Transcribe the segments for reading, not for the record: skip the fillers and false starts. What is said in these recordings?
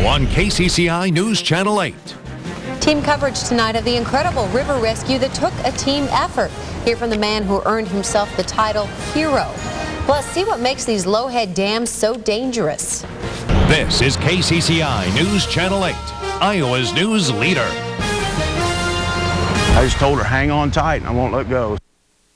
on KCCI News Channel 8. Team coverage tonight of the incredible river rescue that took a team effort. Hear from the man who earned himself the title Hero. Plus, see what makes these low-head dams so dangerous. This is KCCI News Channel 8, Iowa's news leader. I just told her, hang on tight, and I won't let go.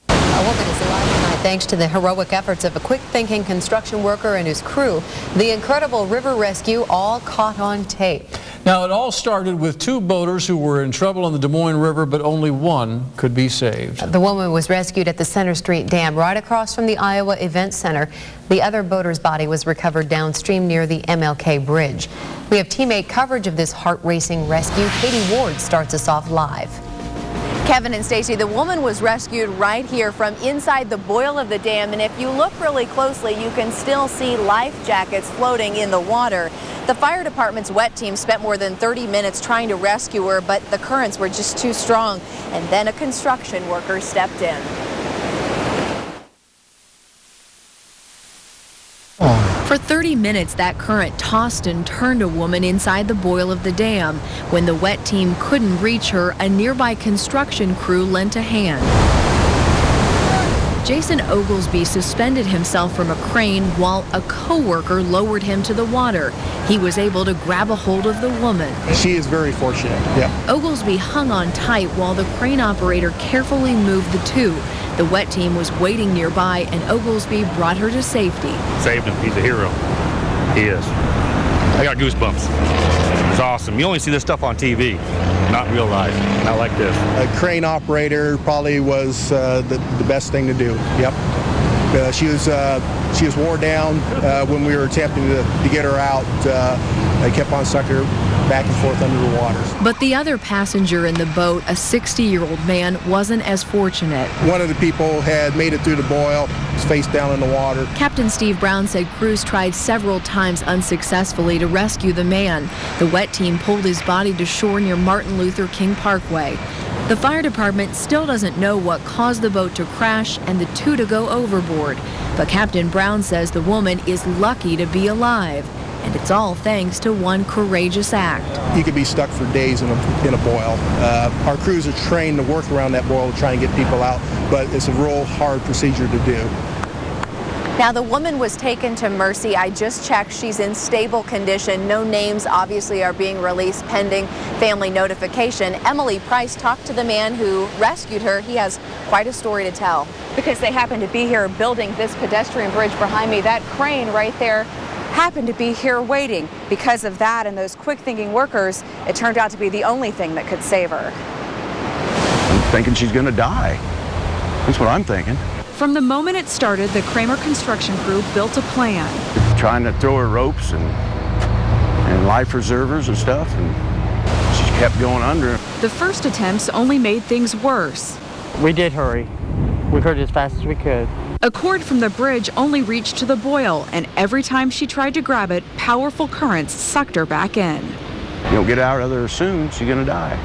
A woman is alive tonight thanks to the heroic efforts of a quick-thinking construction worker and his crew. The incredible river rescue all caught on tape. Now, it all started with two boaters who were in trouble on the Des Moines River, but only one could be saved. The woman was rescued at the Center Street Dam right across from the Iowa Event Center. The other boater's body was recovered downstream near the MLK Bridge. We have Team 8 coverage of this heart-racing rescue. Katie Ward starts us off live. Kevin and Stacy, the woman was rescued right here from inside the boil of the dam, and if you look really closely, you can still see life jackets floating in the water. The fire department's wet team spent more than 30 minutes trying to rescue her, but the currents were just too strong, and then a construction worker stepped in. For 30 minutes, that current tossed and turned a woman inside the boil of the dam. When the wet team couldn't reach her, a nearby construction crew lent a hand. Jason Oglesby suspended himself from a crane while a co-worker lowered him to the water. He was able to grab a hold of the woman. She is very fortunate, yeah. Oglesby hung on tight while the crane operator carefully moved the two. The wet team was waiting nearby, and Oglesby brought her to safety. Saved him. He's a hero. He is. I got goosebumps. It's awesome. You only see this stuff on TV, not in real life, not like this. A crane operator probably was the best thing to do. Yep. She was wore down when we were attempting to get her out. I kept on sucking her back and forth under the water. But the other passenger in the boat, a 60-year-old man, wasn't as fortunate. One of the people had made it through the boil, was face down in the water. Captain Steve Brown said crews tried several times unsuccessfully to rescue the man. The wet team pulled his body to shore near Martin Luther King Parkway. The fire department still doesn't know what caused the boat to crash and the two to go overboard. But Captain Brown says the woman is lucky to be alive. And it's all thanks to one courageous act. You could be stuck for days in a boil. Our crews are trained to work around that boil to try and get people out, but it's a real hard procedure to do. Now, the woman was taken to Mercy. I just checked. She's in stable condition. No names obviously are being released pending family notification. Emily Price talked to the man who rescued her. He has quite a story to tell. Because they happened to be here building this pedestrian bridge behind me. That crane right there happened to be here waiting. Because of that and those quick-thinking workers, it turned out to be the only thing that could save her. I'm thinking she's going to die. That's what I'm thinking. From the moment it started, the Kramer construction crew built a plan. Trying to throw her ropes and life preservers and stuff, and she kept going under. The first attempts only made things worse. We did hurry. We hurried as fast as we could. A cord from the bridge only reached to the boil, and every time she tried to grab it, powerful currents sucked her back in. You don't get out of there soon, she's going to die.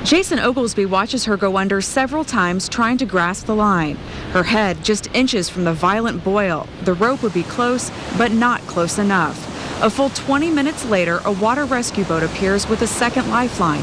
Jason Oglesby watches her go under several times trying to grasp the line. Her head just inches from the violent boil. The rope would be close, but not close enough. A full 20 minutes later, a water rescue boat appears with a second lifeline.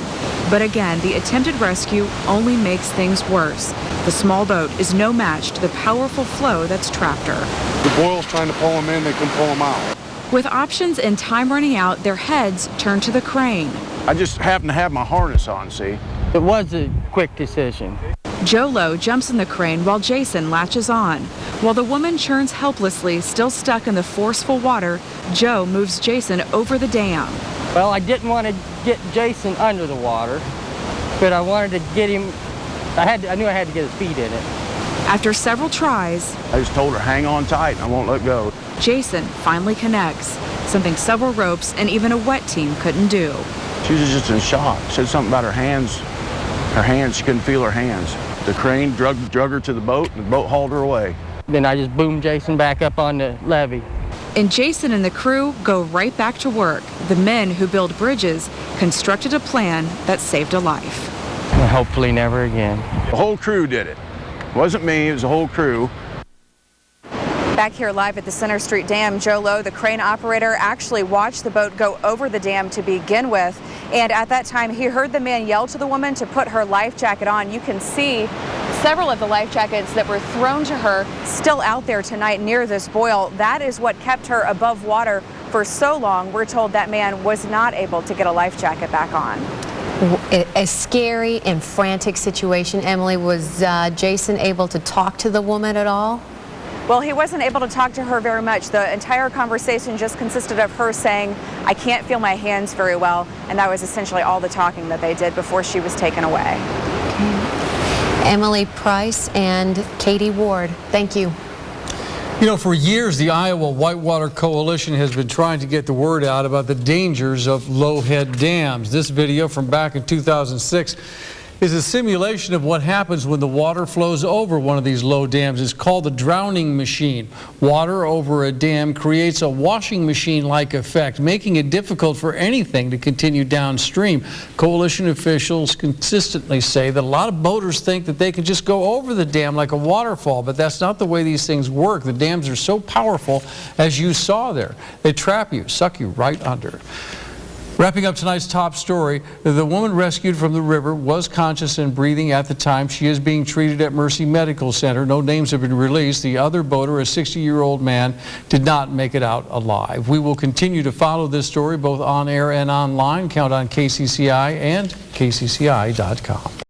But again, the attempted rescue only makes things worse. The small boat is no match to the powerful flow that's trapped her. The boil's trying to pull them in, they can pull them out. With options and time running out, their heads turn to the crane. I just happened to have my harness on, see? It was a quick decision. Joe Lowe jumps in the crane while Jason latches on. While the woman churns helplessly, still stuck in the forceful water, Joe moves Jason over the dam. Well, I didn't want to get Jason under the water, but I wanted to get him, I knew I had to get his feet in it. After several tries, I just told her, hang on tight, and I won't let go. Jason finally connects, something several ropes and even a wet team couldn't do. She was just in shock. Said something about her hands, she couldn't feel her hands. The crane drug her to the boat, and the boat hauled her away. Then I just boomed Jason back up on the levee. And Jason and the crew go right back to work. The men who build bridges constructed a plan that saved a life. And hopefully never again. The whole crew did it. It wasn't me, it was the whole crew. Back here live at the Center Street Dam, Joe Lowe, the crane operator, actually watched the boat go over the dam to begin with. And at that time, he heard the man yell to the woman to put her life jacket on. You can see several of the life jackets that were thrown to her still out there tonight near this boil. That is what kept her above water for so long. We're told that man was not able to get a life jacket back on. A scary and frantic situation. Emily, was Jason able to talk to the woman at all? Well, he wasn't able to talk to her very much. The entire conversation just consisted of her saying, "I can't feel my hands very well," and that was essentially all the talking that they did before she was taken away. Okay. Emily Price and Katie Ward, thank you. You know, for years, the Iowa Whitewater Coalition has been trying to get the word out about the dangers of low-head dams. This video from back in 2006 is a simulation of what happens when the water flows over one of these low dams. It's called the drowning machine. Water over a dam creates a washing machine-like effect, making it difficult for anything to continue downstream. Coalition officials consistently say that a lot of boaters think that they can just go over the dam like a waterfall, but that's not the way these things work. The dams are so powerful, as you saw there. They trap you, suck you right under. Wrapping up tonight's top story, the woman rescued from the river was conscious and breathing at the time. She is being treated at Mercy Medical Center. No names have been released. The other boater, a 60-year-old man, did not make it out alive. We will continue to follow this story both on air and online. Count on KCCI and KCCI.com.